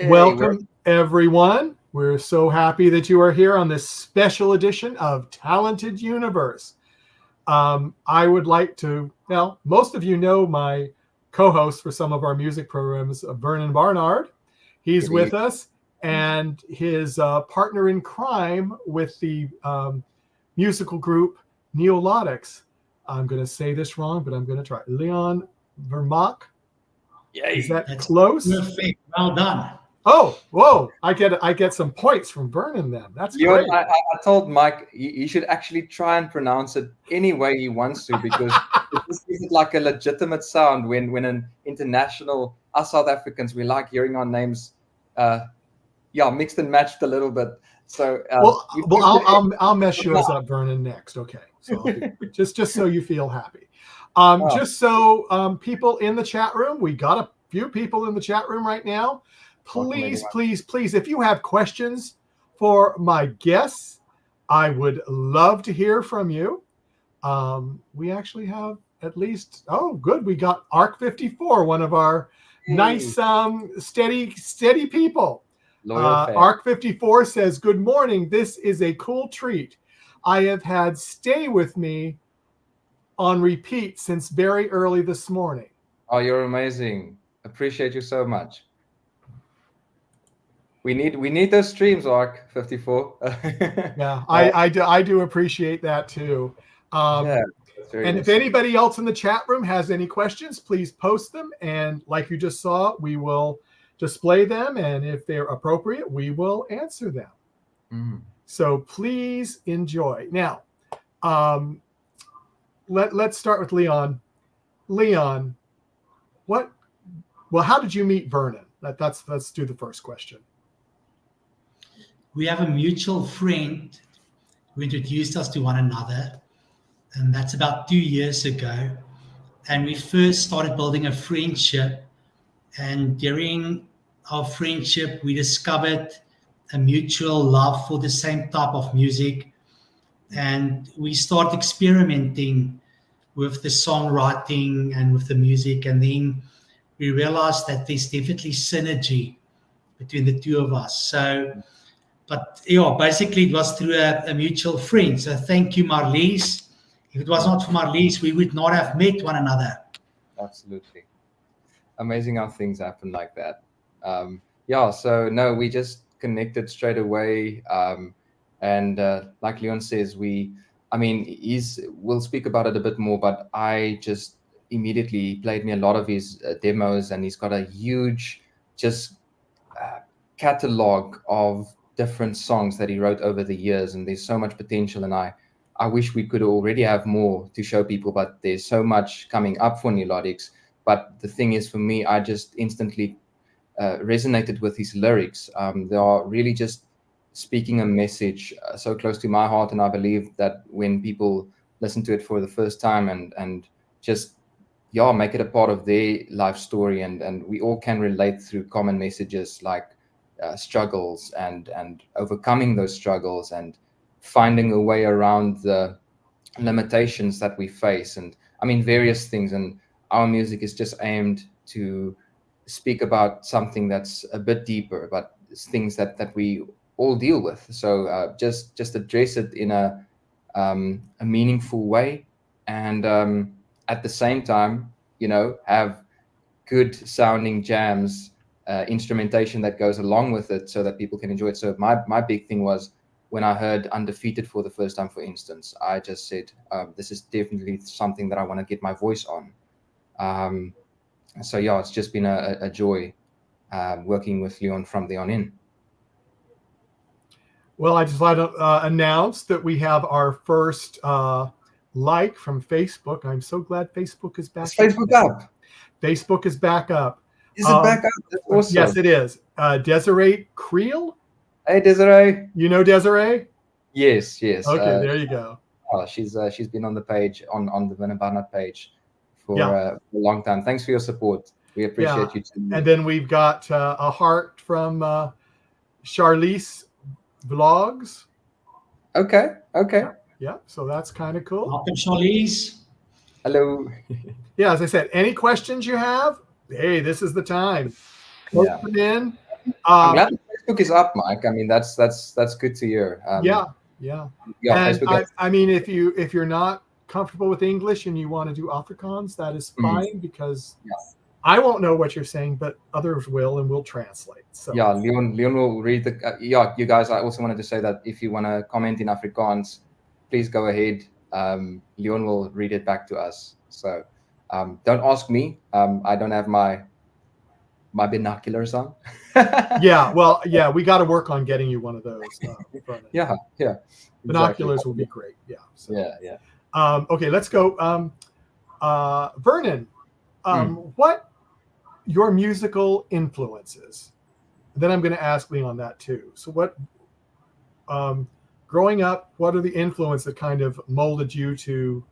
Welcome, everyone. We're so happy that you are here on this special edition of Talented Universe. I would like to, well, most of you know my co-host for some of our music programs, Vernon Barnard. He's with us, and his partner in crime with the musical group Neolodics. I'm going to say this wrong, but I'm going to try. Leon Vermaak. Is that close? Perfect. Well done. Oh, whoa! I get some points from Vernon then. That's great. I told Mike he should actually try and pronounce it any way he wants to, because it just gives it like a legitimate sound when an international, us South Africans, we like hearing our names mixed and matched a little bit. So I'll mess yours up, Vernon, next. Okay, so just so you feel happy. Just so people in the chat room, we got a few people in the chat room right now. Please, if you have questions for my guests, I would love to hear from you. We actually have at least, good. We got Arc 54, one of our nice, steady people. Arc 54 says, "Good morning. This is a cool treat. I have had Stay With Me on repeat since very early this morning." Oh, you're amazing. Appreciate you so much. We need those streams, Arc 54. Yeah, I do appreciate that too. And if anybody else in the chat room has any questions, please post them. And like you just saw, we will display them. And if they're appropriate, we will answer them. Mm. So please enjoy. Now, let's start with Leon. Leon, how did you meet Vernon? Let's do the first question. We have a mutual friend who introduced us to one another, and that's about 2 years ago. And we first started building a friendship, and during our friendship, we discovered a mutual love for the same type of music, and we started experimenting with the songwriting and with the music, and then we realized that there's definitely synergy between the two of us. Basically it was through a mutual friend. So thank you, Marlies. If it was not for Marlies, we would not have met one another. Absolutely. Amazing how things happen like that. We just connected straight away. And like Leon says, we'll speak about it a bit more, but I just immediately played me a lot of his demos, and he's got a huge catalog of different songs that he wrote over the years, and there's so much potential, and I wish we could already have more to show people, but there's so much coming up for Neolodics. But the thing is, for me, I just instantly resonated with his lyrics. They are really just speaking a message so close to my heart, and I believe that when people listen to it for the first time and just make it a part of their life story, and we all can relate through common messages like struggles and overcoming those struggles and finding a way around the limitations that we face, and various things. And our music is just aimed to speak about something that's a bit deeper, but things that we all deal with. So just address it in a meaningful way, and at the same time, have good sounding jams, instrumentation that goes along with it, so that people can enjoy it. So my big thing was, when I heard Undefeated for the first time, for instance, I just said, this is definitely something that I want to get my voice on. It's just been a joy working with Leon from the on in. Well, I just want to announce that we have our first like from Facebook. I'm so glad Facebook is back. Is Facebook up? Facebook is back up. Is it back up? That's awesome. Yes, it is. Desiree Creel. Hey, Desiree. You know Desiree? Yes. Okay, there you go. She's been on the page, on the Vernon Barnard page for a long time. Thanks for your support. We appreciate you too. And then we've got a heart from Charlize Vlogs. Okay. Yeah, so that's kind of cool. Welcome, Charlize. Hello. Yeah, as I said, any questions you have, hey, this is the time. Post them in. I'm glad Facebook is up, Mike. I mean, that's good to hear. Yeah. Yeah, And Facebook. I mean, if you're not comfortable with English and you want to do Afrikaans, that is fine because I won't know what you're saying, but others will, and we'll translate. So yeah, Leon will read the. Yeah, you guys. I also wanted to say that if you want to comment in Afrikaans, please go ahead. Leon will read it back to us. So don't ask me. I don't have my binoculars on. yeah, well, yeah, we got to work on getting you one of those. Yeah. Binoculars exactly. will be great. Yeah. So. Yeah. Okay, let's go. Vernon, what your musical influences? Then I'm going to ask Leon that too. So what, growing up, what are the influences that kind of molded you to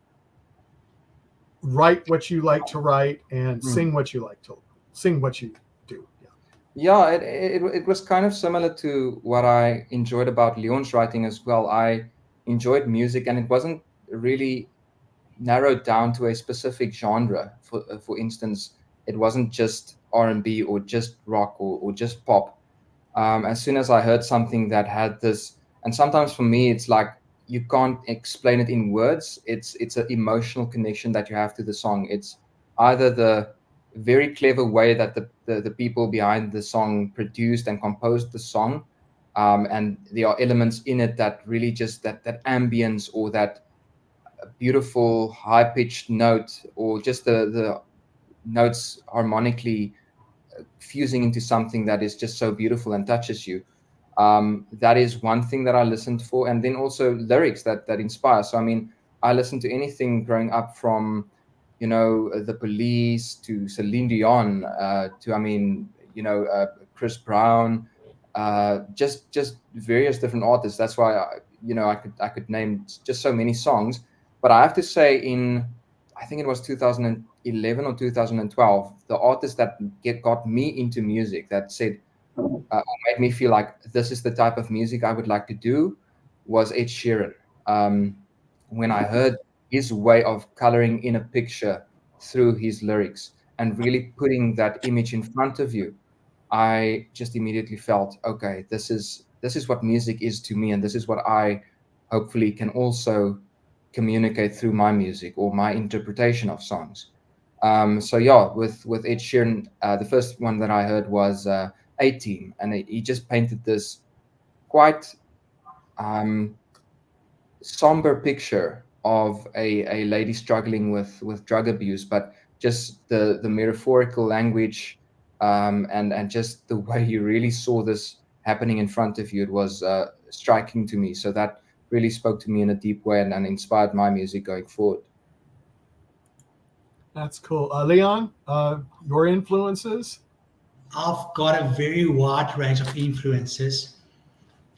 write what you like to write and sing what you like to sing, what you do? Yeah, it was kind of similar to what I enjoyed about Leon's writing as well. I enjoyed music, and it wasn't really narrowed down to a specific genre. For instance, it wasn't just R&B or just rock or just pop. As soon as I heard something that had this, and sometimes for me, it's like you can't explain it in words. It's an emotional connection that you have to the song. It's either the very clever way that the people behind the song produced and composed the song, and there are elements in it that really just that ambience or that beautiful high-pitched note, or just the notes harmonically fusing into something that is just so beautiful and touches you. That is one thing that I listened for, and then also lyrics that inspire. So I mean, I listened to anything growing up from, the Police to Celine Dion, to Chris Brown, just various different artists. That's why I could name just so many songs. But I have to say, I think it was 2011 or 2012, the artist that got me into music, that said, made me feel like this is the type of music I would like to do, was Ed Sheeran. When I heard his way of coloring in a picture through his lyrics and really putting that image in front of you, I just immediately felt, okay, this is what music is to me, and this is what I hopefully can also communicate through my music or my interpretation of songs. So yeah, with Ed Sheeran, the first one that I heard was A-Team, and he just painted this quite somber picture of a lady struggling with drug abuse, but just the metaphorical language, and just the way you really saw this happening in front of you, it was striking to me. So that really spoke to me in a deep way and inspired my music going forward. That's cool. Leon, your influences? I've got a very wide range of influences.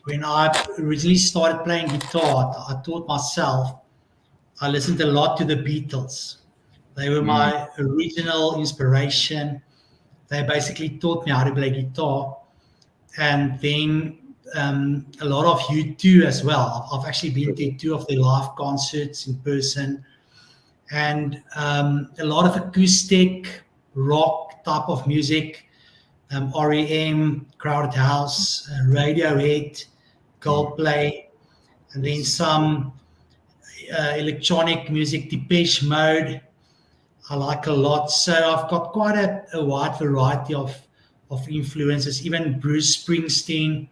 When I originally started playing guitar, I taught myself, I listened a lot to the Beatles. They were my original inspiration. They basically taught me how to play guitar. And then a lot of U2 as well. I've actually been to 2 of their live concerts in person. And a lot of acoustic rock type of music, REM, Crowded House, Radiohead, Coldplay, and then some electronic music, Depeche Mode, I like a lot. So I've got quite a wide variety of influences, even Bruce Springsteen.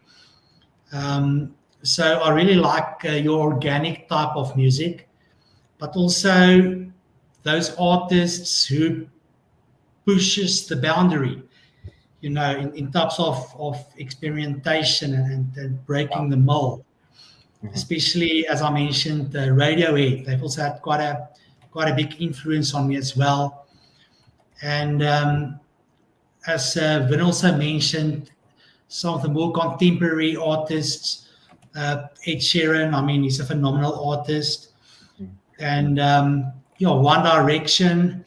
So I really like your organic type of music, but also those artists who pushes the boundary, in terms of experimentation and breaking the mold. Especially, as I mentioned, Radiohead. They've also had quite a big influence on me as well. And as Vin also mentioned, some of the more contemporary artists, Ed Sheeran, I mean, he's a phenomenal artist. And One Direction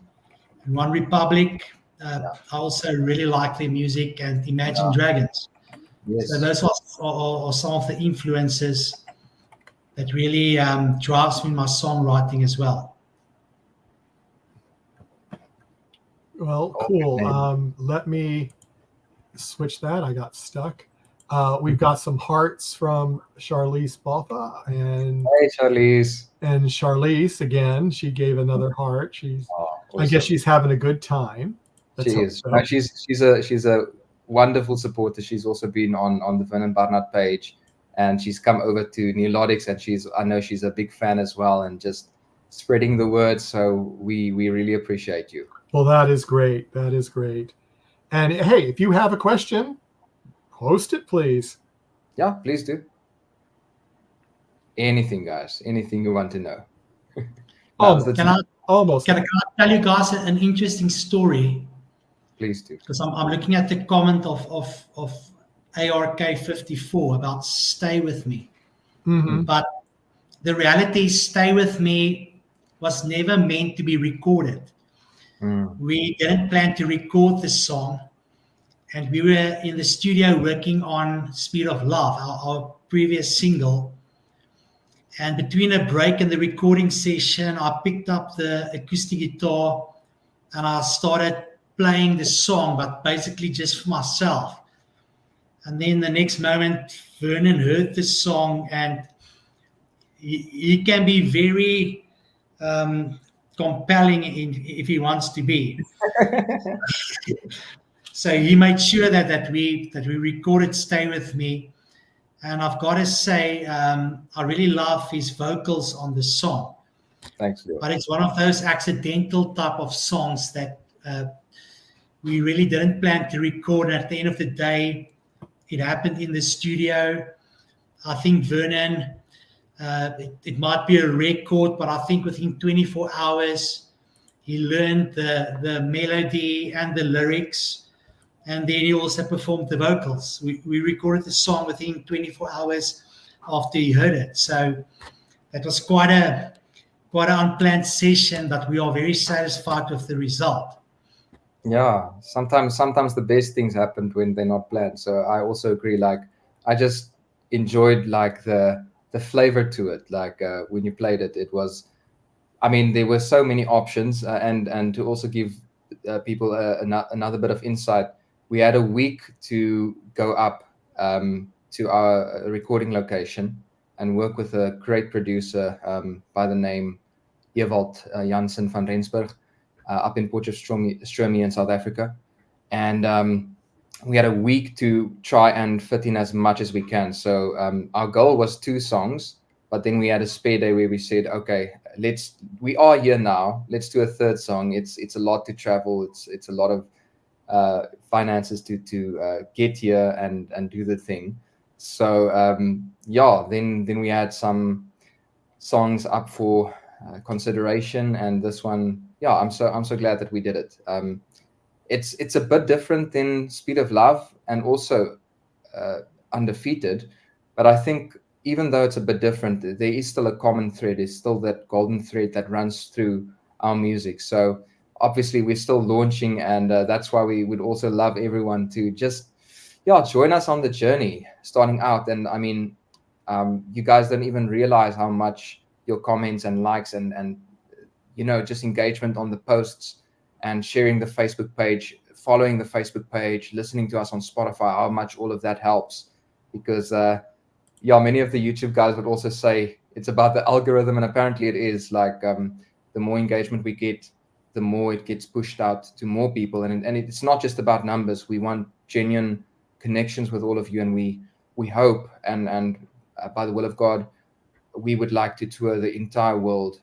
and One Republic. I also really like their music, and Imagine Dragons. Yes. So those are some of the influences that really drives me in my songwriting as well. Well, cool. Let me switch that. I got stuck. We've got some hearts from Charlize Botha and Hey, Charlize. Charlize again. She gave another heart. Awesome. I guess she's having a good time. She is. So. No, she's a wonderful supporter. She's also been on the Vernon Barnard page, and she's come over to Neolodics, and I know she's a big fan as well, and just spreading the word. So we really appreciate you. Well, that is great. That is great. And hey, if you have a question, post it, please. Yeah, please do. Anything, guys. Anything you want to know. Can I tell you guys an interesting story? Please do. Because I'm looking at the comment of ARK54 about Stay With Me. Mm-hmm. But the reality is Stay With Me was never meant to be recorded. We didn't plan to record the song. And we were in the studio working on Speed of Love, our previous single. And between a break and the recording session, I picked up the acoustic guitar and I started playing the song, but basically just for myself. And then the next moment, Vernon heard the song, and he can be very compelling if he wants to be. So he made sure that we recorded Stay With Me. And I've got to say, I really love his vocals on the song. Thanks, Leo. But it's one of those accidental type of songs that we really didn't plan to record. And at the end of the day, it happened in the studio. I think Vernon, it might be a record, but I think within 24 hours, he learned the melody and the lyrics. And then he also performed the vocals. We recorded the song within 24 hours after he heard it. So that was quite an unplanned session, but we are very satisfied with the result. Yeah, sometimes the best things happened when they're not planned. So I also agree. Like, I just enjoyed like the flavor to it. Like when you played it, it was, I mean, there were so many options, and to also give people another bit of insight. We had a week to go up to our recording location and work with a great producer by the name Ewald Jansen van Rensburg up in Potchefstroom in South Africa. And we had a week to try and fit in as much as we can. So our goal was 2 songs, but then we had a spare day where we said, okay, we are here now. Let's do a 3rd song. It's a lot to travel. It's a lot of finances to get here and do the thing. So then we had some songs up for consideration, and this one, I'm so glad that we did it. It's a bit different than Speed of Love and also Undefeated, but I think even though it's a bit different, there is still a common thread. There's still that golden thread that runs through our music. So obviously we're still launching, and that's why we would also love everyone to just join us on the journey starting out. And I mean, you guys don't even realize how much your comments and likes and just engagement on the posts and sharing the Facebook page, following the Facebook page, listening to us on Spotify, how much all of that helps. Because many of the YouTube guys would also say it's about the algorithm, and apparently it is. Like the more engagement we get, the more it gets pushed out to more people. And it's not just about numbers. We want genuine connections with all of you, and we hope and by the will of God, we would like to tour the entire world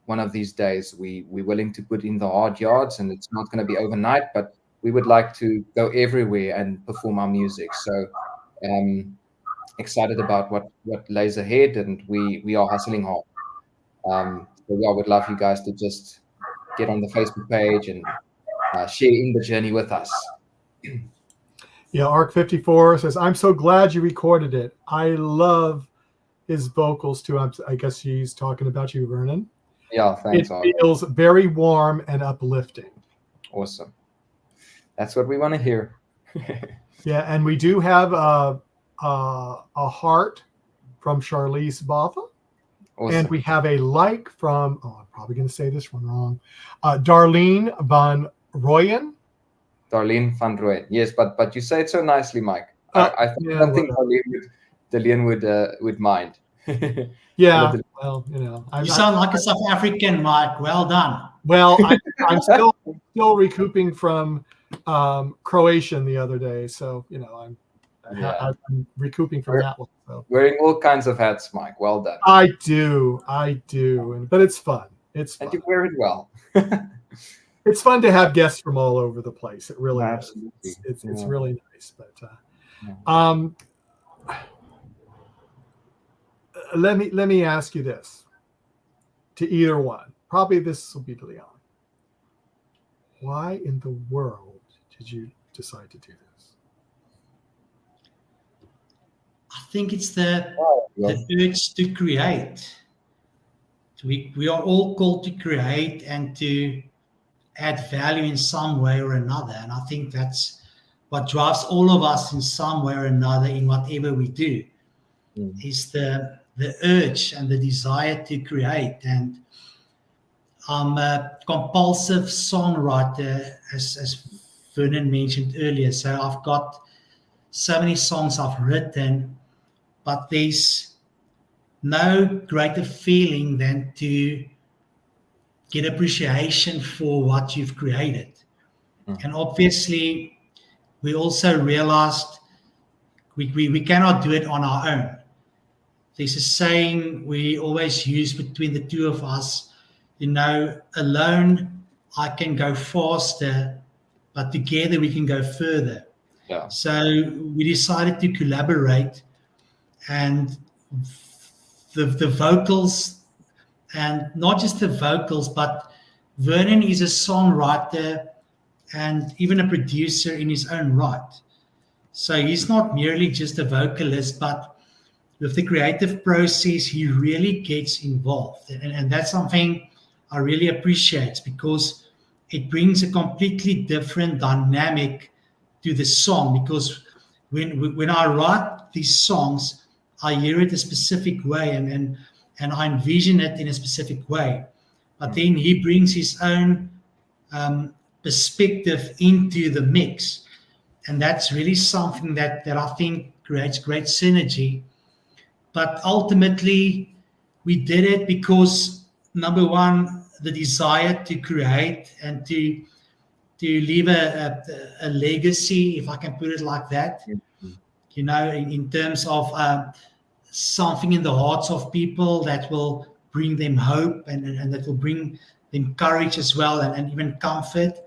one of these days. We're willing to put in the hard yards, and it's not going to be overnight, but we would like to go everywhere and perform our music. So excited about what lays ahead, and we are hustling hard. So I would love you guys to just get on the Facebook page and share in the journey with us. Yeah, ARK54 says, I'm so glad you recorded it. I love his vocals too. I guess he's talking about you, Vernon. Yeah, thanks. It feels very warm and uplifting. Awesome. That's what we want to hear. Yeah, and we do have a heart from Charlize Botha. Awesome. And we have a like from, I'm probably going to say this one wrong, Darlene Van Royen. Darlene van Rooyen. Yes, but you say it so nicely, Mike. I don't think Darlene would mind. Yeah, well, you sound like a South African, Mike. Well done. Well, I'm still recouping from Croatian the other day, so I'm recouping from that one. So. Wearing all kinds of hats, Mike. Well done. I do, but it's fun. It's fun. And you wear it well. It's fun to have guests from all over the place. It really is. It's really nice. But let me ask you this, to either one. Probably this will be to Leon. Why in the world did you decide to do this? I think it's the urge to create. We are all called to create and to add value in some way or another. And I think that's what drives all of us in some way or another in whatever we do, is the urge and the desire to create. And I'm a compulsive songwriter, as Vernon mentioned earlier. So I've got so many songs I've written, but there's no greater feeling than to get appreciation for what you've created. And obviously, we also realized we cannot do it on our own. There's a saying we always use between the two of us, alone I can go faster, but together we can go further. Yeah. So we decided to collaborate, and the vocals, and not just the vocals, but Vernon is a songwriter and even a producer in his own right. So he's not merely just a vocalist, but with the creative process, he really gets involved. And that's something I really appreciate, because it brings a completely different dynamic to the song. Because when I write these songs, I hear it a specific way and I envision it in a specific way. But then he brings his own perspective into the mix. And that's really something that I think creates great synergy. But ultimately, we did it because, number one, the desire to create and to leave a legacy, if I can put it like that, in terms of something in the hearts of people that will bring them hope and that will bring them courage as well, and even comfort.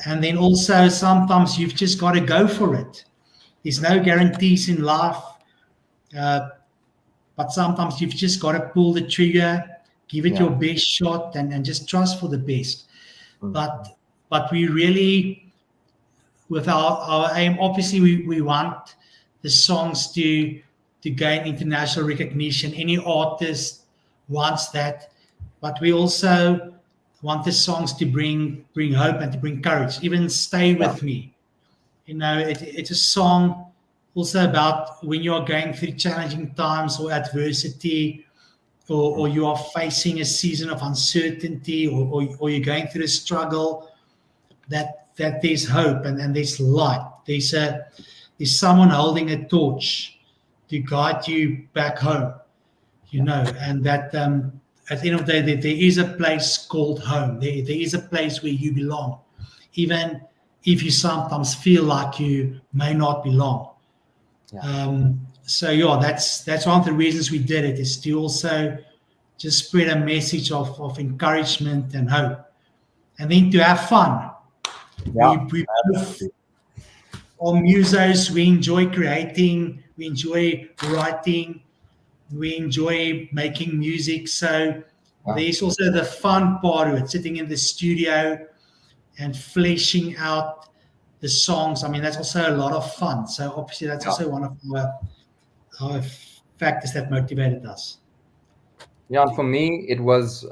And then also, sometimes you've just got to go for it. There's no guarantees in life, but sometimes you've just got to pull the trigger, give it your best shot, and just trust for the best. But we really, with our aim, obviously we want the songs to gain international recognition. Any artist wants that, but we also want the songs to bring hope and to bring courage. Even Stay With Me, it's a song also about when you are going through challenging times or adversity, or you are facing a season of uncertainty, or you're going through a struggle, that there's hope and there's light. There's someone holding a torch to guide you back home, and that at the end of the day, there is a place called home. There is a place where you belong, even if you sometimes feel like you may not belong. That's one of the reasons we did it, is to also just spread a message of encouragement and hope, and then to have fun. We both are musos. We enjoy creating, we enjoy writing, we enjoy making music. So there's also the fun part of it, sitting in the studio and fleshing out the songs. I mean, that's also a lot of fun. So obviously that's also one of our factors that motivated us. Yeah, and for me, it was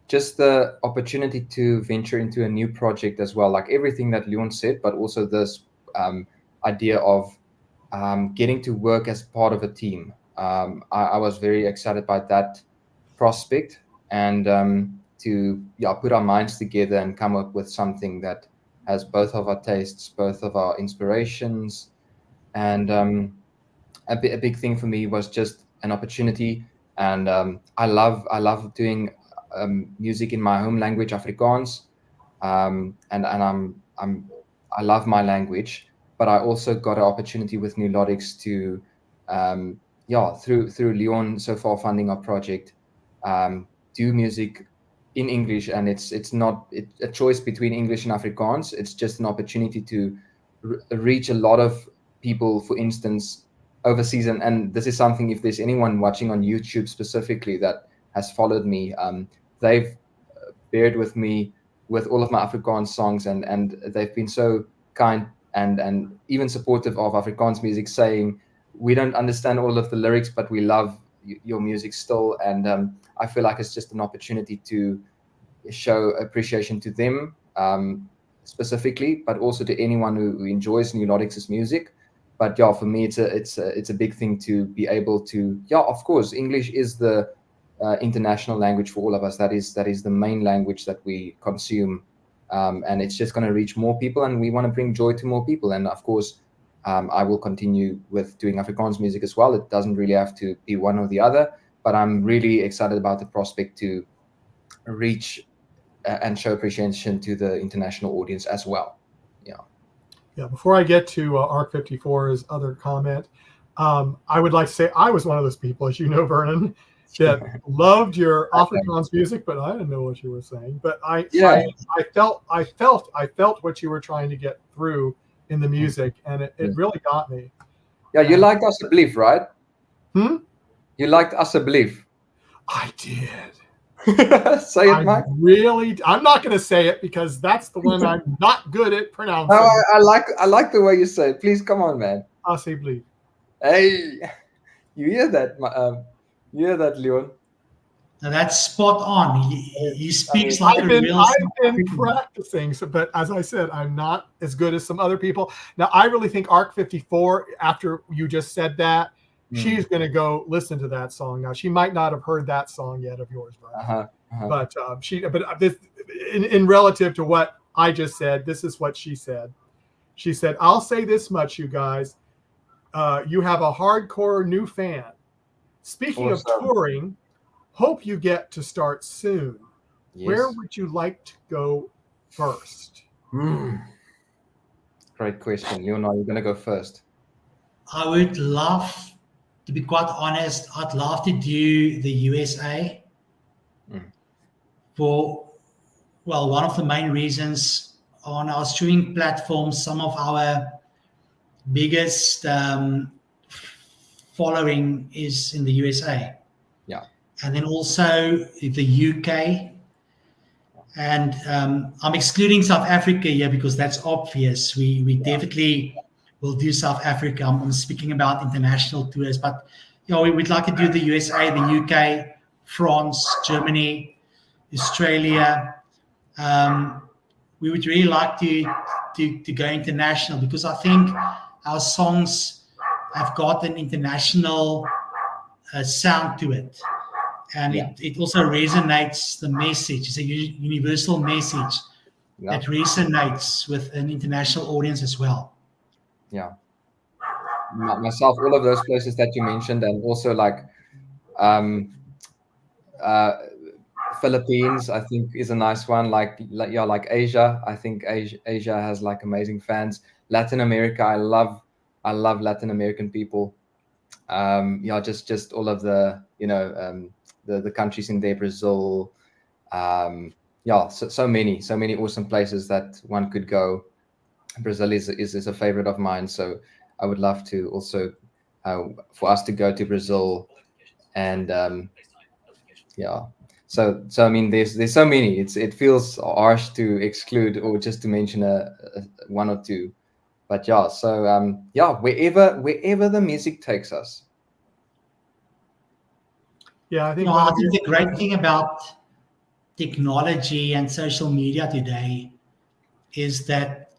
just the opportunity to venture into a new project as well, like everything that Leon said, but also this idea of getting to work as part of a team. I was very excited by that prospect, and to put our minds together and come up with something that has both of our tastes, both of our inspirations, and a big thing for me was just an opportunity. And I love doing music in my home language, Afrikaans, and I love my language. But I also got an opportunity with Neolodics to through Leon so far funding our project, do music in English, and it's not a choice between English and Afrikaans. It's just an opportunity to reach a lot of people, for instance, overseas. And this is something, if there's anyone watching on YouTube specifically that has followed me, they've bared with me with all of my Afrikaans songs, and they've been so kind and even supportive of Afrikaans music, saying we don't understand all of the lyrics, but we love your music still. And I feel like it's just an opportunity to show appreciation to them specifically, but also to anyone who enjoys Neolodics' music. But yeah, for me, it's a big thing to be able to, of course, English is the international language for all of us. That is the main language that we consume, and it's just going to reach more people, and we want to bring joy to more people. And of course, I will continue with doing Afrikaans music as well. It doesn't really have to be one or the other, but I'm really excited about the prospect to reach and show appreciation to the international audience as well. Yeah, before I get to ARC54's other comment, I would like to say I was one of those people, as you know, Vernon, that loved your Afrikaans music, but I didn't know what you were saying. But I felt what you were trying to get through in the music, and it really got me. Yeah, you liked Asseblief, right? You liked Asseblief. I did. Say it, Mike. I'm not going to say it because that's the one I'm not good at pronouncing. No, I like the way you say it. Please, come on, man. Asseblief. Hey, you hear that? You hear that, Leon? Now that's spot on. He speaks like I've been practicing, but as I said, I'm not as good as some other people. Now, I really think ARC54, after you just said that, she's going to go listen to that song now. She might not have heard that song yet of yours, Brian. But in relative to what I just said, this is what she said. She said, "I'll say this much, you guys. You have a hardcore new fan. Speaking of touring, hope you get to start soon. Yes. Where would you like to go first?" Great question. Leon, are you going to go first? I would love, to be quite honest, I'd love to do the USA for, well, one of the main reasons on our streaming platforms, some of our biggest following is in the USA. Yeah. And then also the UK. And I'm excluding South Africa here because that's obvious. We definitely will do South Africa. I'm speaking about international tours, but we'd like to do the USA, the UK, France, Germany, Australia. We would really like to go international because I think our songs have got an international sound to it. And it also resonates the message. It's a universal message that resonates with an international audience as well. Yeah. Myself, all of those places that you mentioned, and also like Philippines, I think is a nice one. Like Asia. I think Asia has like amazing fans. Latin America, I love Latin American people. Just all of the the countries in there, Brazil. So many awesome places that one could go. Brazil is a favorite of mine, so I would love to also for us to go to Brazil, and So I mean, there's so many. It feels harsh to exclude or just to mention a one or two, but wherever the music takes us. Yeah, I think the great thing about technology and social media today is that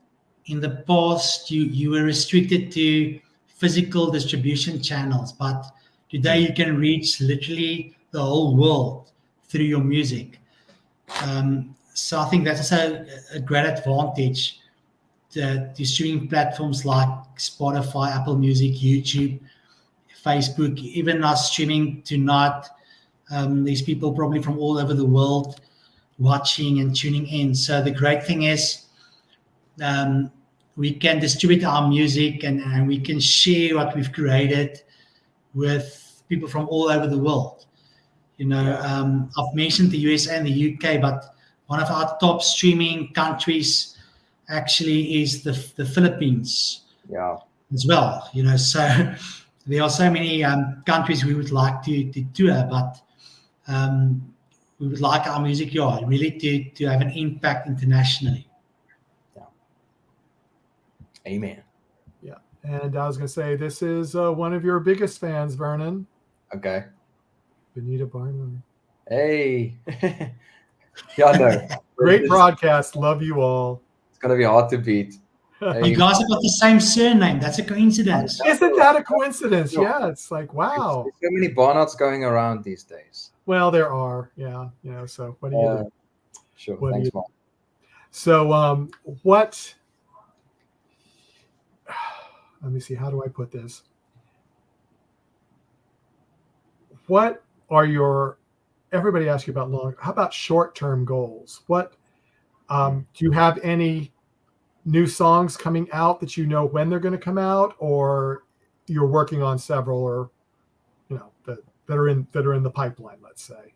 in the past you were restricted to physical distribution channels, but today you can reach literally the whole world through your music. So I think that's also a great advantage to streaming platforms like Spotify, Apple Music, YouTube, Facebook, even us streaming tonight. There's people probably from all over the world watching and tuning in. So the great thing is we can distribute our music and we can share what we've created with people from all over the world. I've mentioned the USA and the UK, but one of our top streaming countries actually is the Philippines as well. So there are so many countries we would like to tour, but we would like our music really to have an impact internationally. Amen. Yeah. And I was going to say, this is one of your biggest fans, Vernon. Okay. Benita Barnard. Hey. No. Great broadcast. Love you all. It's going to be hard to beat. Hey. You guys have got the same surname. That's a coincidence. Isn't that a coincidence? Yeah. It's like, wow. There's so many Barnards going around these days. Well, there are. Yeah. So what do you do? Sure. Thanks, Mark. So what... Let me see. How do I put this? What are your... Everybody asks you about long... How about short-term goals? What... do you have any new songs coming out that you know when they're going to come out, or you're working on several, or that are in the pipeline, let's say?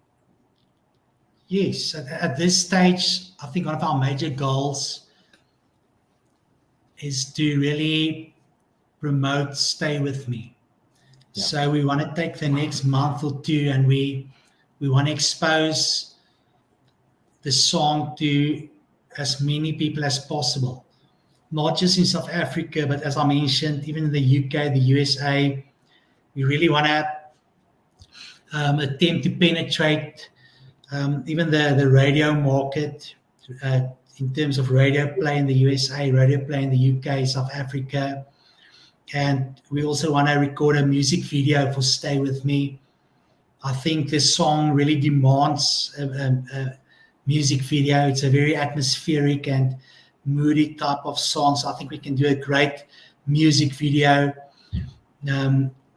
Yes, at this stage, I think one of our major goals is to really promote Stay With Me. Yeah. So we want to take the next month or two and we want to expose the song to as many people as possible, not just in South Africa, but as I mentioned, even in the UK, the USA. We really want to attempt to penetrate even the radio market in terms of radio play in the USA, radio play in the UK, South Africa. And we also want to record a music video for Stay With Me. I think this song really demands a music video. It's a very atmospheric and moody type of song. So I think we can do a great music video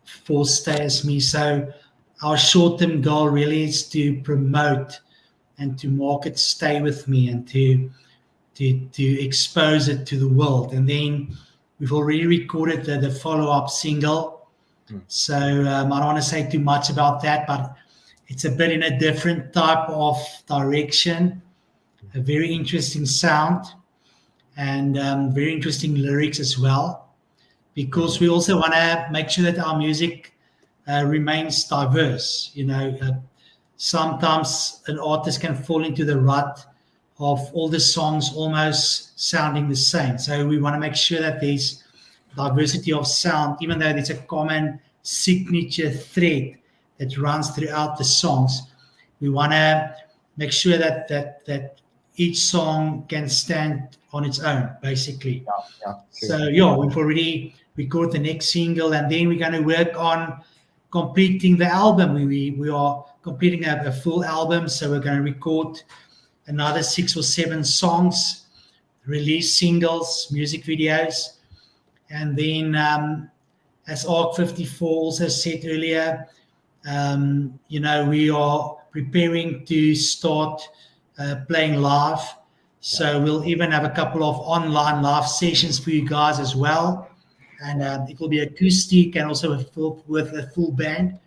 for Stay With Me. So our short-term goal really is to promote and to market Stay With Me and to expose it to the world. And then we've already recorded the follow-up single. So I don't want to say too much about that, but it's a bit in a different type of direction, a very interesting sound, and very interesting lyrics as well, because we also want to make sure that our music remains diverse. Sometimes an artist can fall into the rut of all the songs almost sounding the same. So we want to make sure that there's diversity of sound, even though there's a common signature thread that runs throughout the songs. We want to make sure that each song can stand on its own, basically. So we've already recorded the next single, and then we're going to work on completing the album. We are completing a full album, so we're going to record another 6 or 7 songs, release singles, music videos, and then as ARC 54 also said earlier, we are preparing to start playing live. So we'll even have a couple of online live sessions for you guys as well. And it will be acoustic and also with a full band.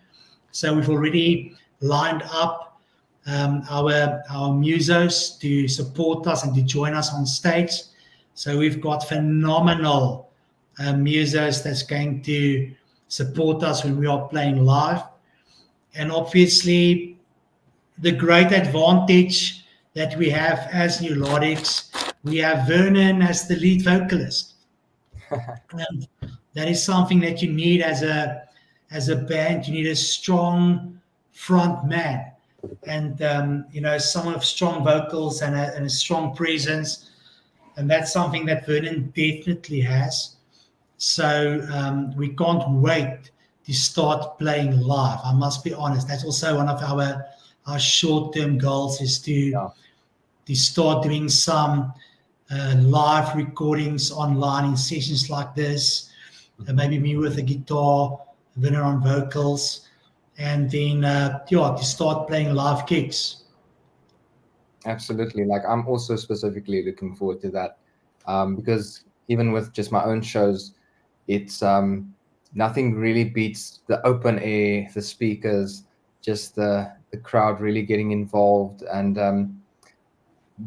So we've already lined up our musos to support us and to join us on stage. So we've got phenomenal musos that's going to support us when we are playing live. And obviously, the great advantage that we have as Neolodics, we have Vernon as the lead vocalist. And that is something that you need as a band. You need a strong front man, and someone with strong vocals and a strong presence. And that's something that Vernon definitely has. So we can't wait to start playing live. I must be honest. That's also one of our short-term goals, is to start doing some live recordings online in sessions like this, maybe me with a guitar, Vernon on vocals, and then to start playing live gigs. Absolutely. Like I'm also specifically looking forward to that, because even with just my own shows, it's nothing really beats the open air, the speakers, just the crowd really getting involved, and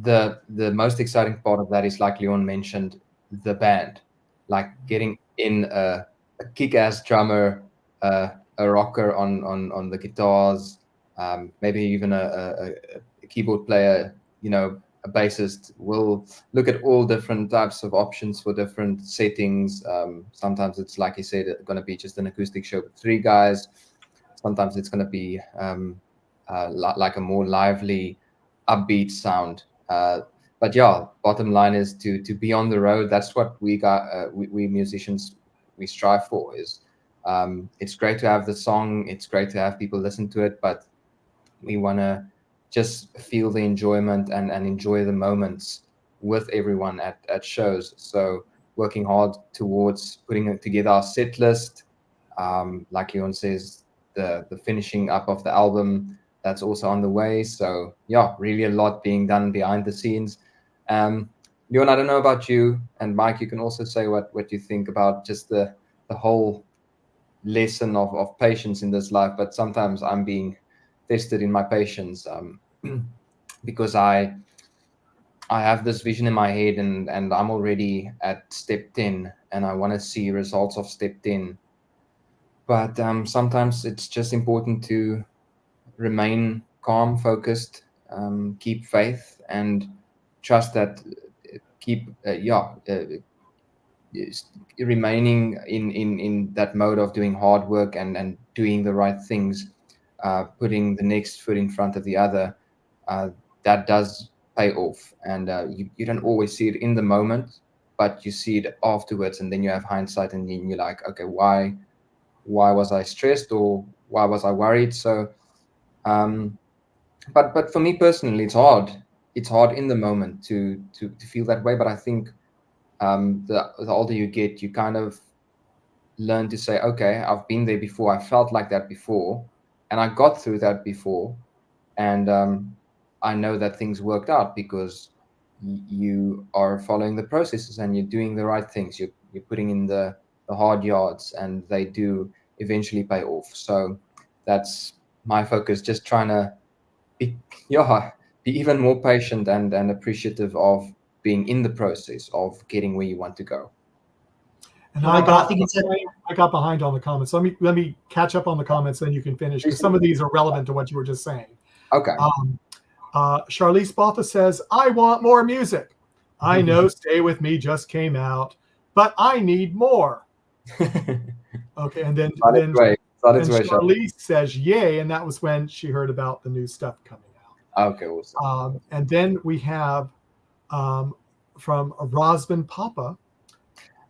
the most exciting part of that is, like Leon mentioned, the band, like getting in a kick-ass drummer, a rocker on the guitars, maybe even a keyboard player, a bassist. Will look at all different types of options for different settings. Sometimes it's, like you said, going to be just an acoustic show with 3 guys. Sometimes it's going to be like a more lively, upbeat sound. But yeah, bottom line is to be on the road. That's what we got. We musicians, we strive for. Is it's great to have the song. It's great to have people listen to it, but we want to just feel the enjoyment and enjoy the moments with everyone at shows. So working hard towards putting together our set list. Like Leon says, the finishing up of the album, that's also on the way. So yeah, really a lot being done behind the scenes. Leon, I don't know about you, and Mike, you can also say what you think about just the whole lesson of patience in this life. But sometimes I'm being tested in my patience, because I have this vision in my head, and I'm already at step 10, and I want to see results of step 10. But sometimes it's just important to remain calm, focused, keep faith, and trust that keep remaining in that mode of doing hard work and doing the right things, putting the next foot in front of the other. That does pay off, and you don't always see it in the moment, but you see it afterwards, and then you have hindsight, and then you're like, okay, why was I stressed, or why was I worried? So but for me personally, it's hard. It's hard in the moment to feel that way. But I think the older you get, you kind of learn to say, okay, I've been there before. I felt like that before, and I got through that before, and I know that things worked out because you are following the processes and you're doing the right things. You're putting in the hard yards, and they do eventually pay off. So that's my focus. Just trying to be even more patient and appreciative of being in the process of getting where you want to go. And I think I got behind on the comments. Let me catch up on the comments, then you can finish, because some of these are relevant to what you were just saying. Okay. Charlize Botha says, I want more music. I know Stay With Me just came out, but I need more. Okay, and then Charlize says, yay, and that was when she heard about the new stuff coming out. Okay, awesome. And then we have from Rosman Papa.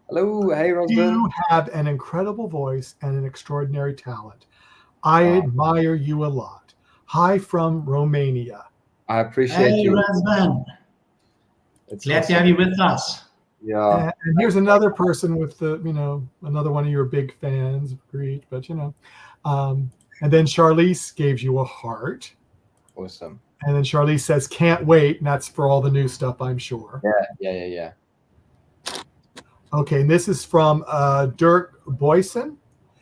Hello, hey Rosman. You have an incredible voice and an extraordinary talent. I admire you a lot. Hi from Romania. I appreciate you. Hey, Rosman. Glad to have you with us. Yeah. And here's another person with another one of your big fans. Great, but and then Charlize gave you a heart. Awesome. And then Charlize says, can't wait. And that's for all the new stuff, I'm sure. Yeah. Okay, and this is from Dirk Boyson.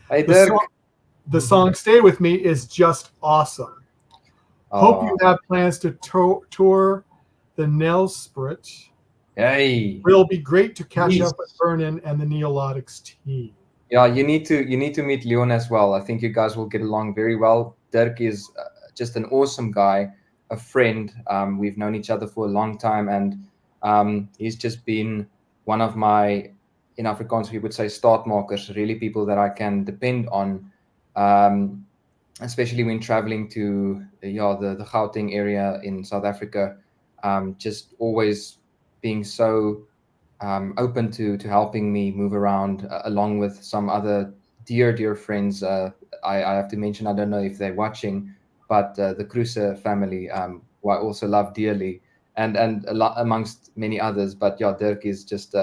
Hey, Dirk. The song Stay With Me is just awesome. Hope you have plans to tour the Nelsprit. Hey. It'll be great to catch up with Vernon and the Neolodics team. Yeah, you need to meet Leon as well. I think you guys will get along very well. Dirk is just an awesome guy, a friend. We've known each other for a long time, and he's just been one of my, in Afrikaans we would say, startmakers, really people that I can depend on, especially when traveling to the Gauteng area in South Africa. Just always being so open to helping me move around, along with some other dear friends. I have to mention, I don't know if they're watching, but the Kruse family, who I also love dearly. and a lot amongst many others. But yeah, Dirk is just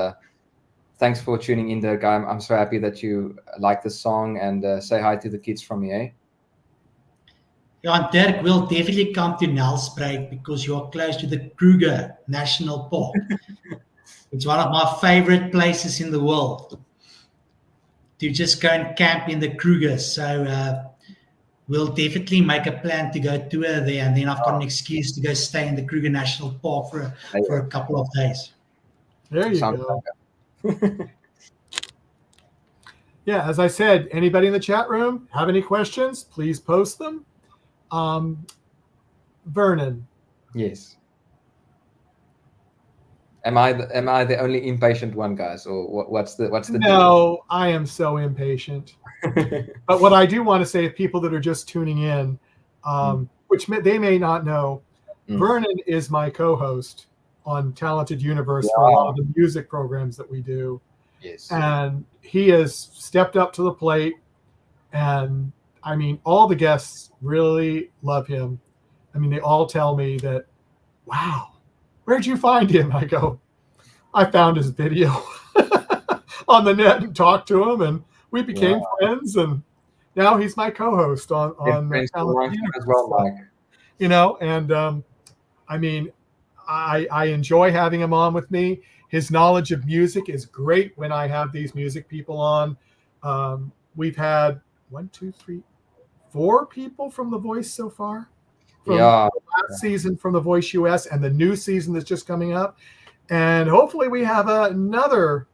thanks for tuning in, Dirk. I'm so happy that you like the song, and say hi to the kids from me, eh? Yeah, and Dirk will definitely come to Nelspruit because you are close to the Kruger National Park. It's one of my favorite places in the world to just go and camp in the Kruger. So we'll definitely make a plan to go tour there, and then I've got an excuse to go stay in the Kruger National Park for a couple of days. There you Sounds go. Yeah, as I said, anybody in the chat room have any questions, please post them. Vernon. Yes. Am I the only impatient one, guys, or what's the No, I am so impatient. But what I do want to say, if people that are just tuning in, which they may not know, Vernon is my co-host on Talented Universe for a lot of the music programs that we do. Yes. And he has stepped up to the plate, and I mean, all the guests really love him. I mean, they all tell me that, wow, where'd you find him? I go, I found his video on the net and talked to him, and we became friends, and now he's my co-host on Talented Universe as well, Mike. You know, and I mean, I enjoy having him on with me. His knowledge of music is great when I have these music people on. We've had 4 people from The Voice so far. From the last season from The Voice US and the new season that's just coming up. And hopefully we have another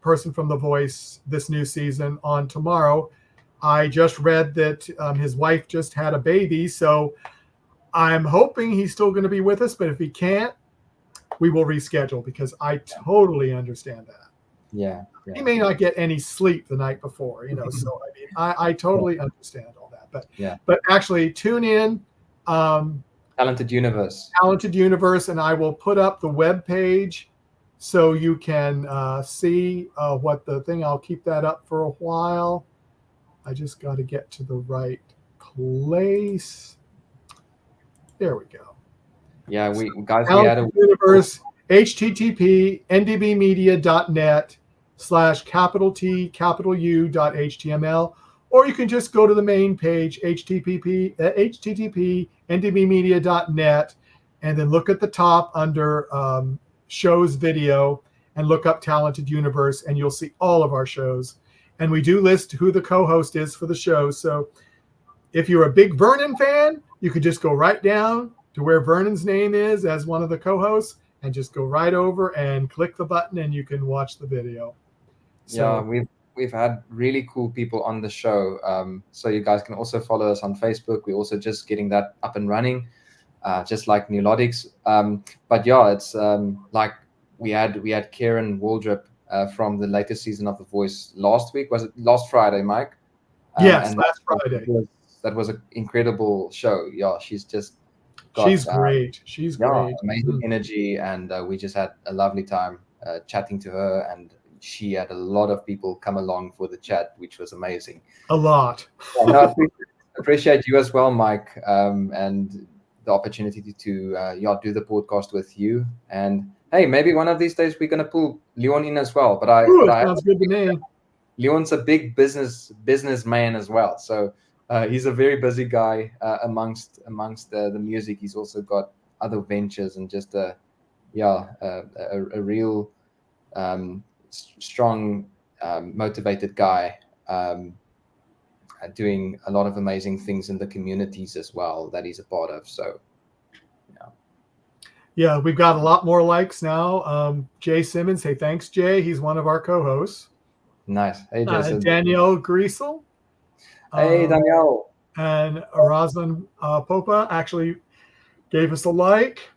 person from The Voice this new season on tomorrow. I just read that his wife just had a baby, so I'm hoping he's still going to be with us, but if he can't, we will reschedule, because I totally understand that. Yeah. He may not get any sleep the night before, you know, so I mean, I totally understand all that. But actually tune in. Talented Universe. Talented Universe, and I will put up the web page so you can see what the thing. I'll keep that up for a while. I just got to get to the right place. There we go. Yeah, we had a Universe, http ndbmedia.net/T U.html, or you can just go to the main page, http ndbmedia.net, and then look at the top under shows video and look up Talented Universe, and you'll see all of our shows. And we do list who the co-host is for the show. So if you're a big Vernon fan, you could just go right down to where Vernon's name is as one of the co-hosts and just go right over and click the button, and you can watch the video. So, yeah, we've had really cool people on the show. So you guys can also follow us on Facebook. We're also just getting that up and running, just like Neolodics. But yeah, it's like we had Karen Waldrop from the latest season of The Voice last week. Was it last Friday, Mike? Yes, last Friday. That was an incredible show. Yeah, she's great. She's great. Amazing energy, and we just had a lovely time chatting to her, and she had a lot of people come along for the chat, which was amazing. A lot. I appreciate you as well, Mike, and the opportunity to do the podcast with you. And hey, maybe one of these days we're gonna pull Leon in as well. But sounds good to me. Leon's a big businessman as well, so he's a very busy guy. Amongst the music, he's also got other ventures, and just a real strong, motivated guy, doing a lot of amazing things in the communities as well that he's a part of. So yeah, we've got a lot more likes now. Jay Simmons, hey, thanks, Jay. He's one of our co-hosts. Nice. Hey, Jason. Danielle Griesel. Hey, Danielle. And Razvan Popa actually gave us a like.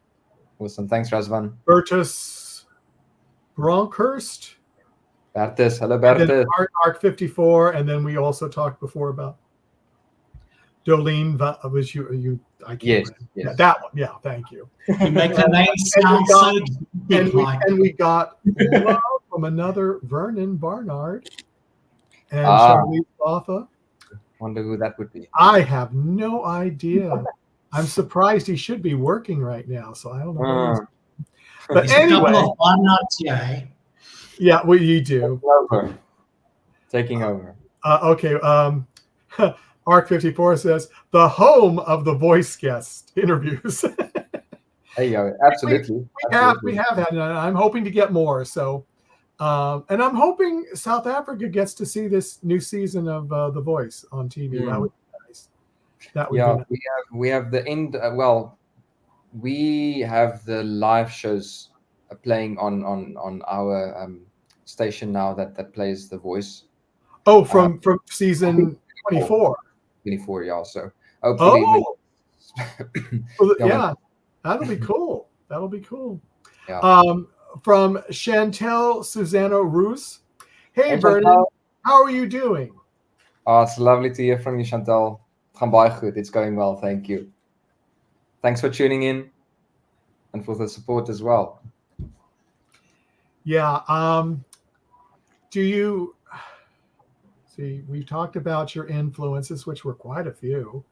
Awesome. Thanks, Razvan. Bertus Bronkhurst. Bertus. Hello, Bertus. Arc 54. And then we also talked before about Dolene. Was you? I can't yes. Yeah, that one. Yeah, thank you. You make the name sound so big, Mike. And we got love from another Vernon Barnard and Charlize Botha. Wonder who that would be. I have no idea. I'm surprised. He should be working right now, so I don't know. What he's... But There's a anyway, couple of Barnards here, eh? yeah, well, you do. Taking over. Okay. Arc54 says the home of the voice guest interviews. Hey, absolutely. We have had, and I'm hoping to get more. So, and I'm hoping South Africa gets to see this new season of The Voice on TV. That would be nice. That would be nice. We have the end. We have the live shows playing on our station now that plays The Voice. Oh, from season 24. 24, yeah. So hopefully, yeah, that'll be cool. That'll be cool. Yeah. From Chantel Susanna Roos. Hey, Vernon, how are you doing? Oh, it's lovely to hear from you, Chantal. Gaan baie goed. It's going well, thank you. Thanks for tuning in and for the support as well. Yeah. Do you see? We talked about your influences, which were quite a few.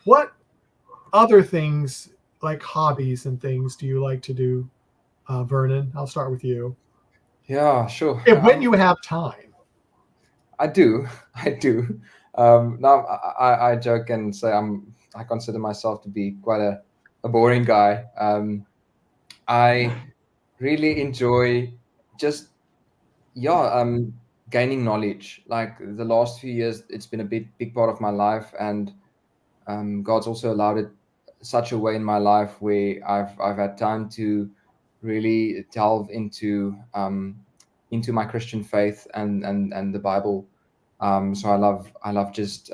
What other things, like hobbies and things, do you like to do, Vernon? I'll start with you. Yeah, sure. When you have time. I do. Now I joke and say I consider myself to be quite a boring guy. I really enjoy just gaining knowledge. Like the last few years, it's been a big part of my life, and God's also allowed it such a way in my life where I've had time to really delve into my Christian faith and the Bible. So I love just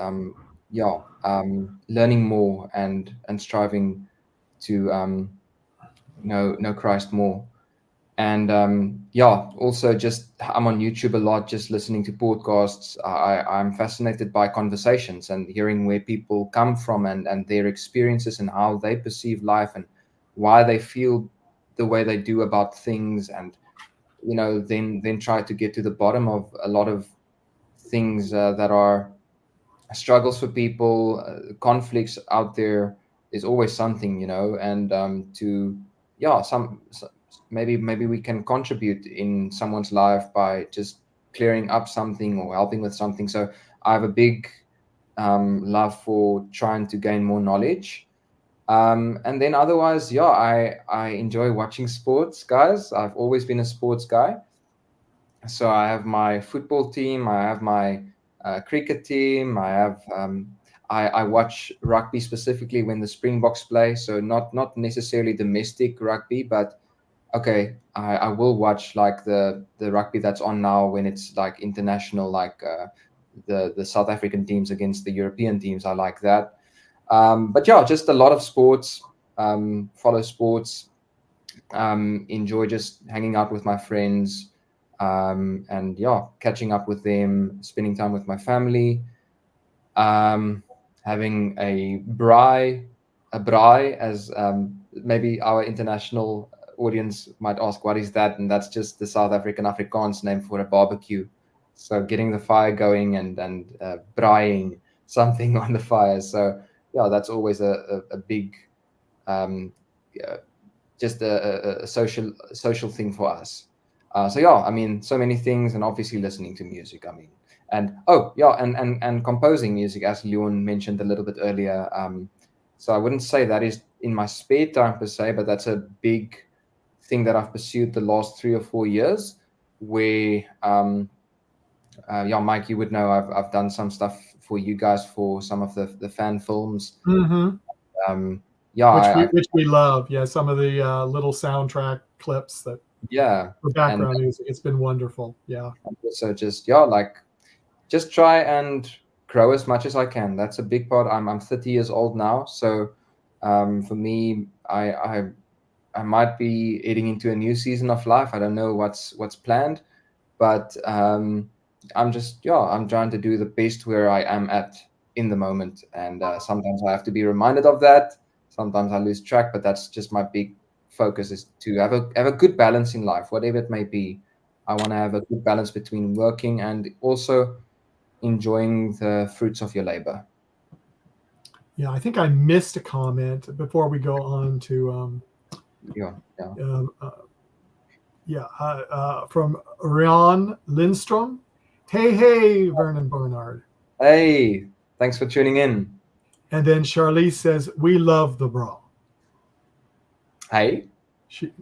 learning more and striving to know Christ more. And also just I'm on YouTube a lot, just listening to podcasts. I'm fascinated by conversations and hearing where people come from and their experiences and how they perceive life and why they feel the way they do about things, and then try to get to the bottom of a lot of things that are struggles for people, conflicts out there. There's always something, and maybe we can contribute in someone's life by just clearing up something or helping with something. So I have a big love for trying to gain more knowledge. And then otherwise, I enjoy watching sports, guys. I've always been a sports guy. So I have my football team, I have my cricket team, I have I watch rugby specifically when the Springboks play. So not necessarily domestic rugby, but okay, I will watch like the rugby that's on now when it's like international, like the South African teams against the European teams. I like that. But yeah, just a lot of sports, follow sports, enjoy just hanging out with my friends, and catching up with them, spending time with my family, having a braai as maybe our international audience might ask, what is that? And that's just the South African Afrikaans name for a barbecue. So getting the fire going and braaiing something on the fire. So yeah, that's always a big, just a social thing for us. So yeah, I mean, so many things, and obviously listening to music. I mean, and composing music, as Leon mentioned a little bit earlier. So I wouldn't say that is in my spare time per se, but that's a big thing that I've pursued the last 3 or 4 years. Where Mike, you would know I've done some stuff for you guys for some of the fan films. Mm-hmm. Which we love. Yeah, some of the little soundtrack clips that. Yeah. For background music, it's been wonderful. Yeah. So just just try and grow as much as I can. That's a big part. I'm 30 years old now, so for me, I might be heading into a new season of life. I don't know what's planned, but I'm trying to do the best where I am at in the moment, and sometimes I have to be reminded of that. Sometimes I lose track, but that's just my big focus, is to have a good balance in life, whatever it may be. I want to have a good balance between working and also enjoying the fruits of your labor. Yeah, I think I missed a comment before we go on to from Rian Lindstrom. Hey, Vernon Barnard. Hey, thanks for tuning in. And then Charlize says, "We love the bra." Hey,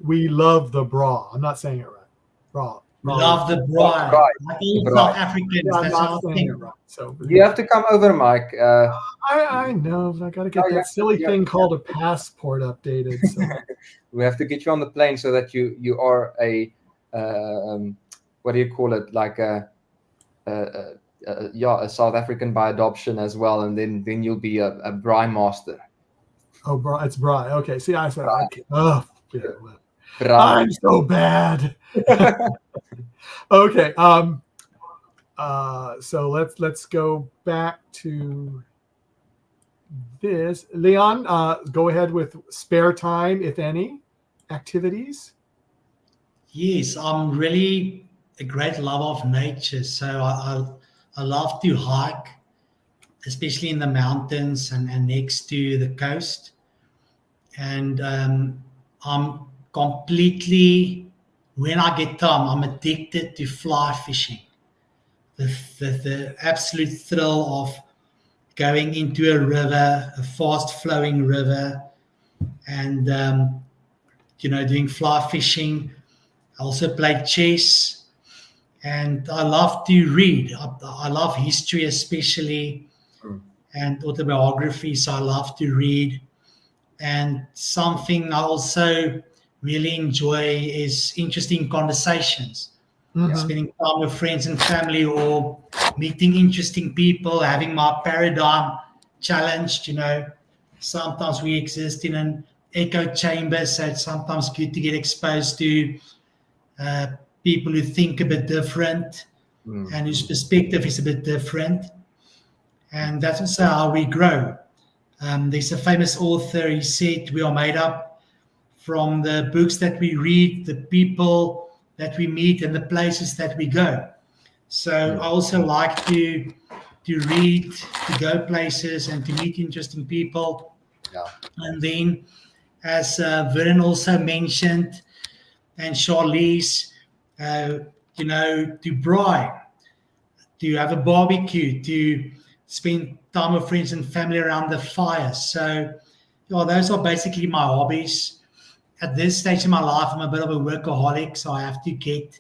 we love the bra. I'm not saying it right. Bra. Love the bride. Right. Like all South Africans, Yeah, I'm that's not our saying thing. it right. So you have to come over, Mike. I know. I got to get that silly thing called a passport updated. So. We have to get you on the plane so that you are a what do you call it? Like a South African by adoption as well, and then you'll be a Bri master. Oh, Bri, it's Bri. Okay. See, I said, okay. Oh, yeah. Bri. I'm so bad. Okay. So let's go back to this. Leon, go ahead with spare time, if any, activities. Yes, I'm really a great lover of nature. So I love to hike, especially in the mountains and next to the coast. And I'm completely, when I get time, I'm addicted to fly fishing. The absolute thrill of going into a river, a fast flowing river, and doing fly fishing. I also play chess, and I love to read. I love history especially, and autobiography, so I love to read. And something I also really enjoy is interesting conversations. Mm-hmm. Spending time with friends and family, or meeting interesting people, having my paradigm challenged. Sometimes we exist in an echo chamber, so it's sometimes good to get exposed to people who think a bit different and whose perspective is a bit different. And that's also how we grow. There's a famous author, he said, we are made up from the books that we read, the people that we meet, and the places that we go. So I also like to read, to go places, and to meet interesting people. Yeah. And then, as Vernon also mentioned, and Charlize, to braai, to have a barbecue, to spend time with friends and family around the fire. So, those are basically my hobbies. At this stage in my life, I'm a bit of a workaholic, so I have to get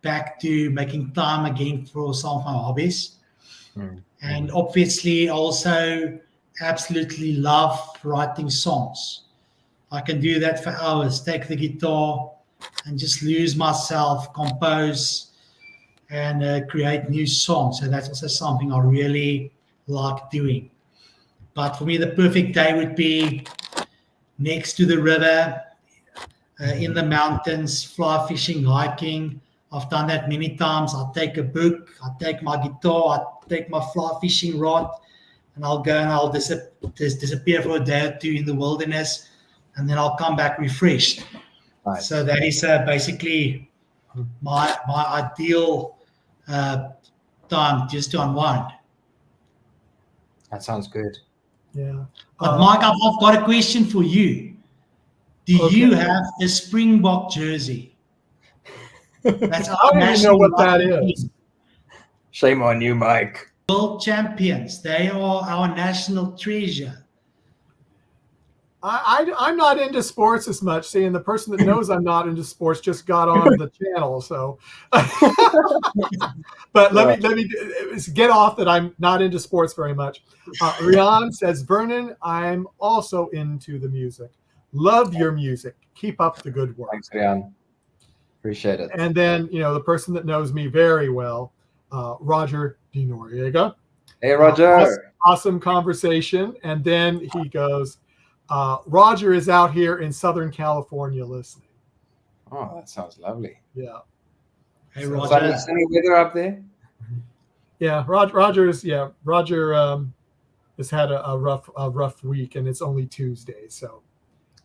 back to making time again for some of my hobbies. And obviously, I also absolutely love writing songs. I can do that for hours, take the guitar and just lose myself, compose, and create new songs. So that's also something I really like doing. But for me, the perfect day would be next to the river, in the mountains, fly fishing, hiking. I've done that many times. I'll take a book, I'll take my guitar, I'll take my fly fishing rod, and I'll go and I'll disappear for a day or two in the wilderness, and then I'll come back refreshed. Nice. So that is basically my ideal time just to unwind. That sounds good. Yeah. But Mike, I've got a question for you. Do you have a Springbok jersey? That's I don't even know what that is. Shame on you, Mike. World champions. They are our national treasure. I'm not into sports as much. See, and the person that knows I'm not into sports just got on the channel. So, but let me get off that I'm not into sports very much. Rian says, Vernon, I'm also into the music. Love your music. Keep up the good work. Thanks, Rian. Appreciate it. And then, the person that knows me very well, Roger De Noriega. Hey, Roger. Awesome conversation. And then he goes, Roger is out here in Southern California listening. Oh, that sounds lovely. Yeah. Hey, Roger. Sunny weather up there? Yeah, Roger has had a rough week, and it's only Tuesday, so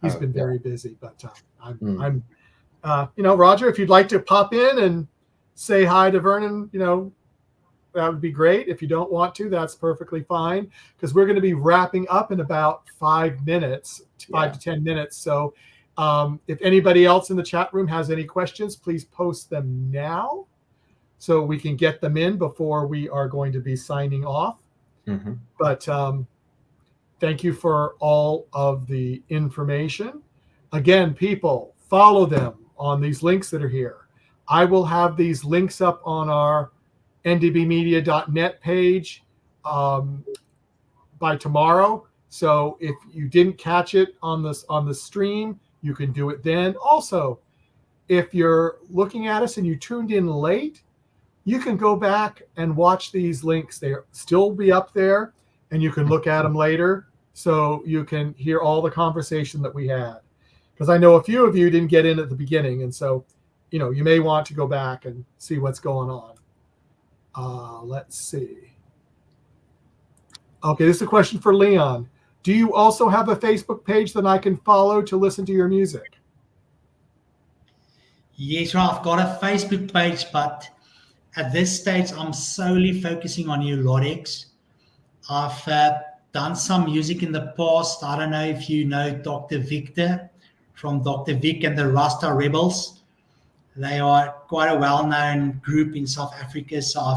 he's been very busy. But I'm Roger, if you'd like to pop in and say hi to Vernon, that would be great. If you don't want to, that's perfectly fine, because we're going to be wrapping up in about 5 minutes, 5 to 10 minutes. So if anybody else in the chat room has any questions, please post them now so we can get them in before we are going to be signing off. Mm-hmm. But thank you for all of the information. Again, people, follow them on these links that are here. I will have these links up on our ndbmedia.net page by tomorrow. So if you didn't catch it on the stream, you can do it then. Also, if you're looking at us and you tuned in late, you can go back and watch these links. They'll still be up there, and you can look at them later, so you can hear all the conversation that we had. Because I know a few of you didn't get in at the beginning, and so you may want to go back and see what's going on. Let's see. Okay, this is a question for Leon. Do you also have a Facebook page that I can follow to listen to your music? Yes, right. I've got a Facebook page, but at this stage, I'm solely focusing on Neolodics. I've done some music in the past. I don't know if you know Dr. Victor from Dr. Vic and the Rasta Rebels. They are quite a well-known group in South Africa. So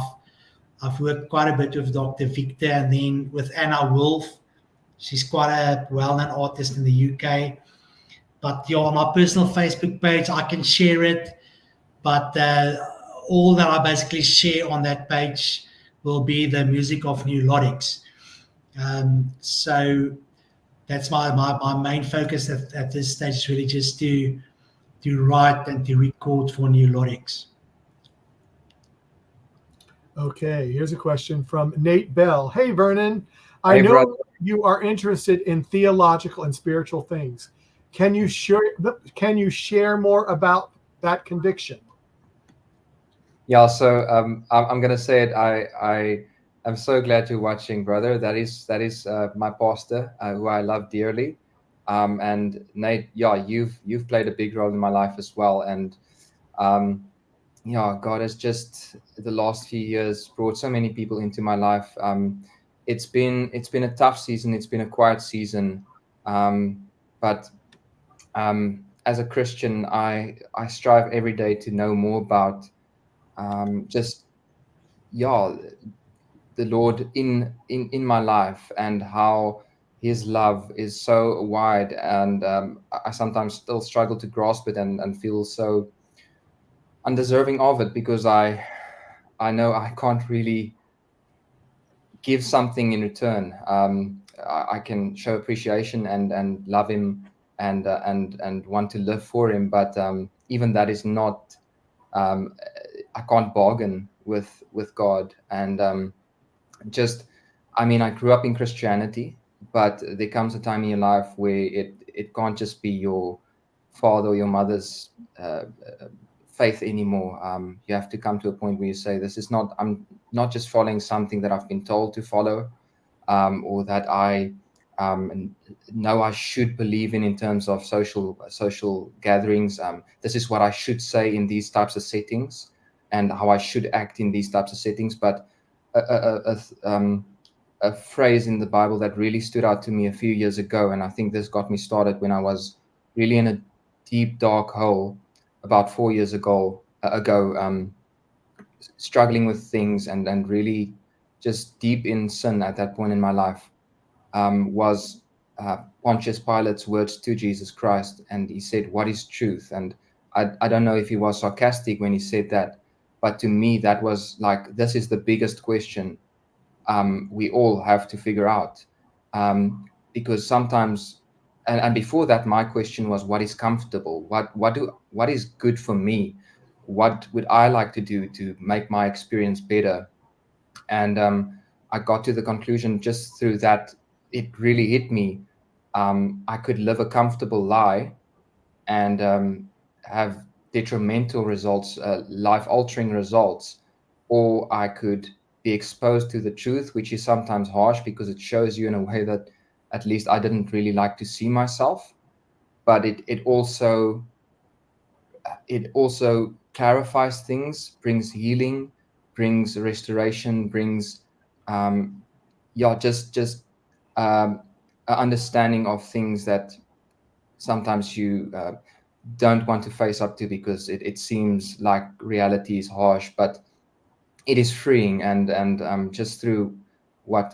I've worked quite a bit with Dr. Victor, and then with Anna Wolf. She's quite a well-known artist in the UK. But on my personal Facebook page, I can share it. But all that I basically share on that page will be the music of Neolodics. So that's my main focus at this stage, is really just to write and to record for Neolodics. Okay, here's a question from Nate Bell. Hey, Vernon, I know brother. you are interested in theological and spiritual things. Can you share more about that conviction? Yeah, so I'm gonna say it. I am so glad you're watching, brother. That is my pastor, who I love dearly. And Nate, yeah, you've played a big role in my life as well. And yeah, God has just the last few years brought so many people into my life. It's been a tough season. It's been a quiet season, but as a Christian, I strive every day to know more about the Lord in my life, and how His love is so wide, and I sometimes still struggle to grasp it and feel so undeserving of it, because I know I can't really give something in return. I can show appreciation and love Him and want to live for Him, but even that is not. I can't bargain with God, and I grew up in Christianity, but there comes a time in your life where it can't just be your father or your mother's faith anymore. You have to come to a point where you say, I'm not just following something that I've been told to follow, or that I know I should believe in terms of social gatherings. This is what I should say in these types of settings, and how I should act in these types of settings. But a phrase in the Bible that really stood out to me a few years ago, and I think this got me started when I was really in a deep, dark hole about 4 years ago, struggling with things and really just deep in sin at that point in my life, was Pontius Pilate's words to Jesus Christ. And he said, "What is truth?" And I don't know if he was sarcastic when he said that, but to me, that was like, this is the biggest question we all have to figure out. Because sometimes, and before that, my question was, what is comfortable? What is good for me? What would I like to do to make my experience better? And I got to the conclusion just through that. It really hit me. I could live a comfortable lie and have detrimental results, life-altering results, or I could be exposed to the truth, which is sometimes harsh because it shows you in a way that at least I didn't really like to see myself. But it also clarifies things, brings healing, brings restoration, brings just an understanding of things that sometimes you don't want to face up to because it seems like reality is harsh, but it is freeing. And just through what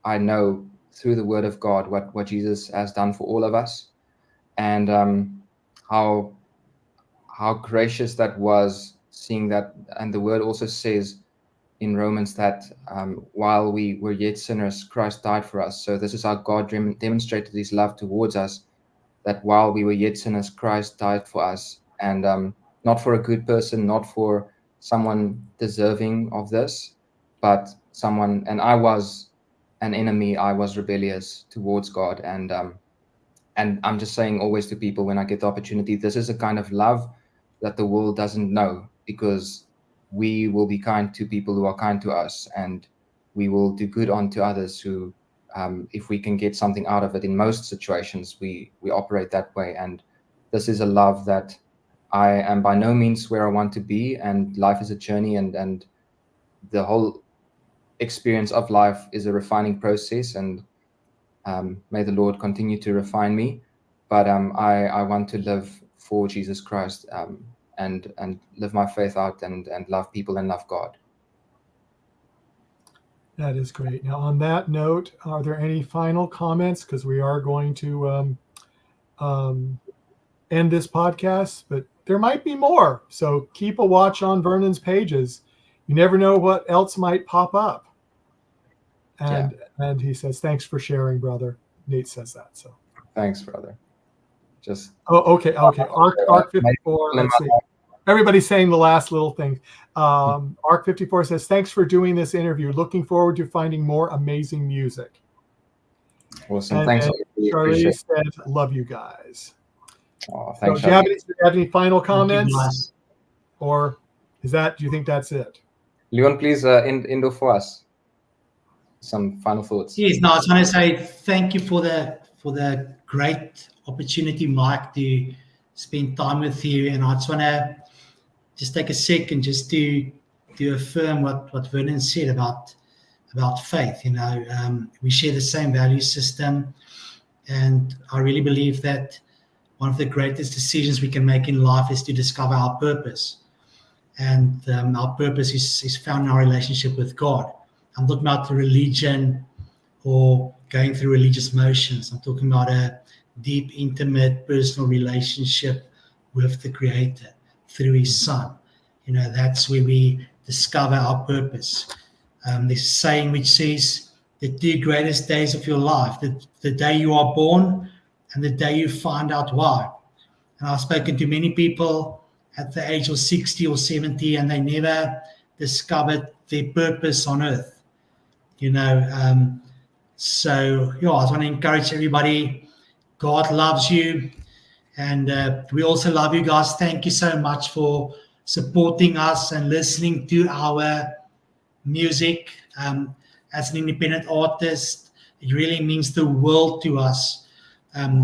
I know through the Word of God, what Jesus has done for all of us, and how gracious that was, seeing that. And the Word also says in Romans that while we were yet sinners, Christ died for us. So this is how God demonstrated his love towards us, that while we were yet sinners, Christ died for us. And not for a good person, not for someone deserving of this, but someone, and I was an enemy, I was rebellious towards God. And I'm just saying always to people when I get the opportunity, this is a kind of love that the world doesn't know, because we will be kind to people who are kind to us, and we will do good unto others who, if we can get something out of it. In most situations, we operate that way. And this is a love that I am by no means where I want to be, and life is a journey, and the whole experience of life is a refining process, and may the Lord continue to refine me. But I want to live for Jesus Christ, and live my faith out, and love people and love God. That is great. Now, on that note, are there any final comments? Because we are going to end this podcast, but there might be more. So keep a watch on Vernon's pages. You never know what else might pop up. And he says, "Thanks for sharing, brother." Nate says that. So thanks, brother. Just okay. Arc 54. Let's see. Everybody's saying the last little thing. Arc 54 says, "Thanks for doing this interview. Looking forward to finding more amazing music." Awesome. And Thanks. Charlie said, "Love you guys." Oh, thanks. So, do you have any final comments? Or do you think that's it? Leon, please end off for us. Some final thoughts. Yes, no, I just want to say thank you for the great opportunity, Mike, to spend time with you. And I just want to take a second just to affirm what Vernon said about faith. We share the same value system, and I really believe that one of the greatest decisions we can make in life is to discover our purpose. And our purpose is found in our relationship with God. I'm talking about the religion or going through religious motions. I'm talking about a deep, intimate, personal relationship with the Creator through His Son. That's where we discover our purpose. There's a saying which says the two greatest days of your life, the day you are born and the day you find out why. And I've spoken to many people at the age of 60 or 70, and they never discovered their purpose on earth. So I just want to encourage everybody. God loves you, and we also love you guys. Thank you so much for supporting us and listening to our music. As an independent artist, it really means the world to us.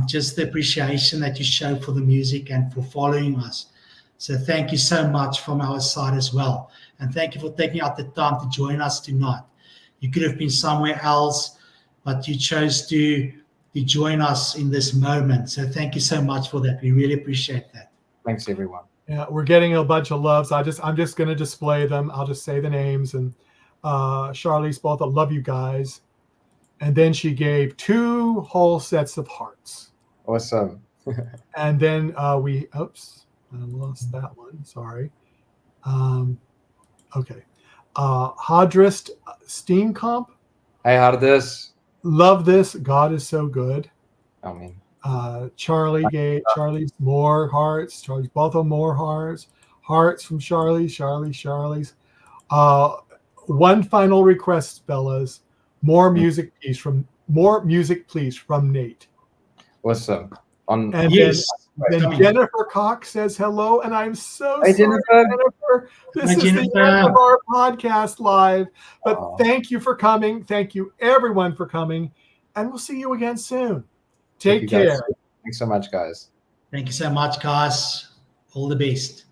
Just the appreciation that you show for the music and for following us. So thank you so much from our side as well. And thank you for taking out the time to join us tonight. You could have been somewhere else, but you chose to join us in this moment. So thank you so much for that. We really appreciate that. Thanks, everyone. Yeah, we're getting a bunch of loves. I'm just going to display them. I'll just say the names. And Charlize both, I love you guys. And then she gave 2 whole sets of hearts. Awesome. And then I lost that one. Sorry. Okay. Hadrist Steenkamp. Hey, Hardis. Love this. God is so good. Amen. Charlie's more hearts. Charlie's both of them more hearts. Hearts from Charlie's. One final request, fellas. More music, please, from Nate. Awesome. Then Jennifer Cox says hello, and I'm so sorry, Jennifer. This is the end of our podcast live. But thank you for coming. Thank you, everyone, for coming. And we'll see you again soon. Take care. Thanks so much, guys. Thank you so much, guys. All the best.